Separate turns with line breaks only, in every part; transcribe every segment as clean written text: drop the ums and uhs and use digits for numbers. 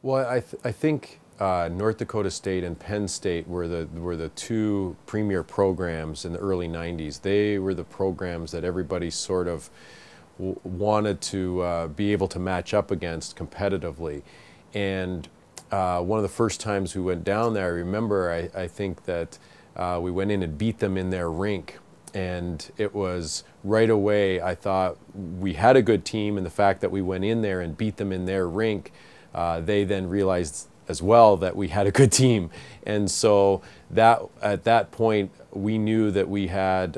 Well, I think North Dakota State and Penn State were the two premier programs in the early '90s. They were the programs that everybody sort of wanted to be able to match up against competitively. And one of the first times we went down there, I remember, I think that we went in and beat them in their rink. And it was right away, I thought we had a good team, and the fact that we went in there and beat them in their rink, they then realized as well that we had a good team. And so that at that point, we knew that we had,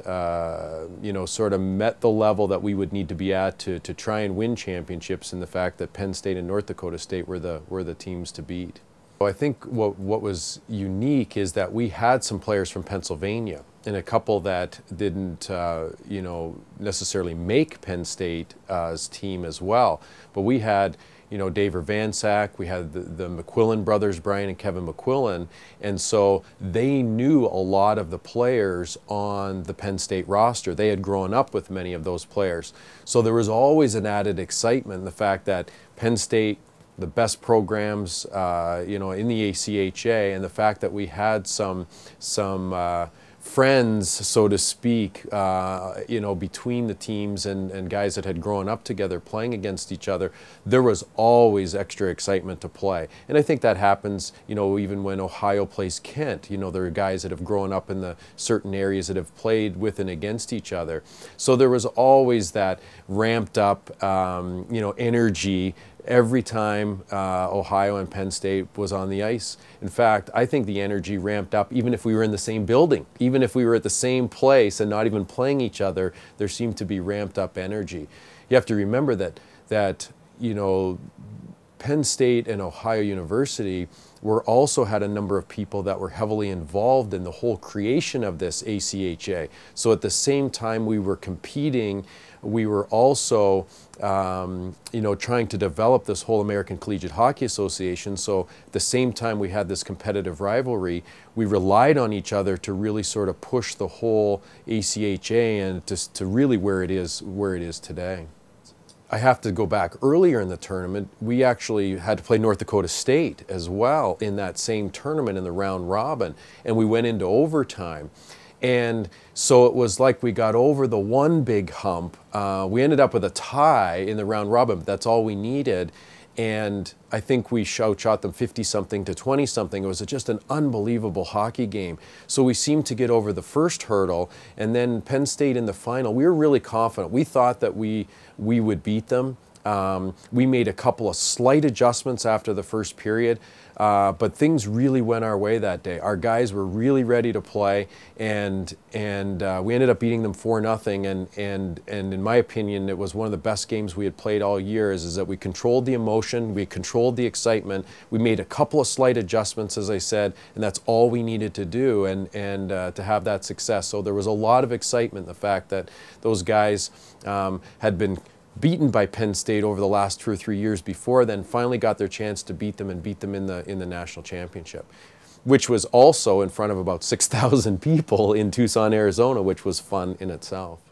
sort of met the level that we would need to be at to try and win championships, and the fact that Penn State and North Dakota State were the teams to beat. I think what was unique is that we had some players from Pennsylvania, and a couple that didn't, necessarily make Penn State's team as well. But we had, Dave Urvansak, we had the McQuillan brothers, Brian and Kevin McQuillan, and so they knew a lot of the players on the Penn State roster. They had grown up with many of those players. So there was always an added excitement in the fact that Penn State, the best programs, in the ACHA, and the fact that we had some friends, so to speak, between the teams and guys that had grown up together playing against each other, there was always extra excitement to play. And I think that happens, even when Ohio plays Kent. There are guys that have grown up in the certain areas that have played with and against each other. So there was always that ramped up, energy every time Ohio and Penn State was on the ice. In fact, I think the energy ramped up even if we were in the same building. Even if we were at the same place and not even playing each other, there seemed to be ramped up energy. You have to remember that Penn State and Ohio University also had a number of people that were heavily involved in the whole creation of this ACHA. So at the same time we were competing, we were also trying to develop this whole American Collegiate Hockey Association. So at the same time we had this competitive rivalry, we relied on each other to really sort of push the whole ACHA and to really where it is today. I have to go back earlier in the tournament. We actually had to play North Dakota State as well in that same tournament in the round robin, and we went into overtime. And so it was like we got over the one big hump. We ended up with a tie in the round robin, but that's all we needed. And I think we shot them 50-something to 20-something. It was just an unbelievable hockey game. So we seemed to get over the first hurdle, and then Penn State in the final, we were really confident. We thought that we would beat them. We made a couple of slight adjustments after the first period, but things really went our way that day. Our guys were really ready to play, and we ended up beating them 4-0. And in my opinion, it was one of the best games we had played all year. Is that we controlled the emotion, we controlled the excitement, we made a couple of slight adjustments, as I said, and that's all we needed to do, and to have that success. So there was a lot of excitement in the fact that those guys had been beaten by Penn State over the last 2 or 3 years before, then finally got their chance to beat them in the national championship, which was also in front of about 6,000 people in Tucson, Arizona, which was fun in itself.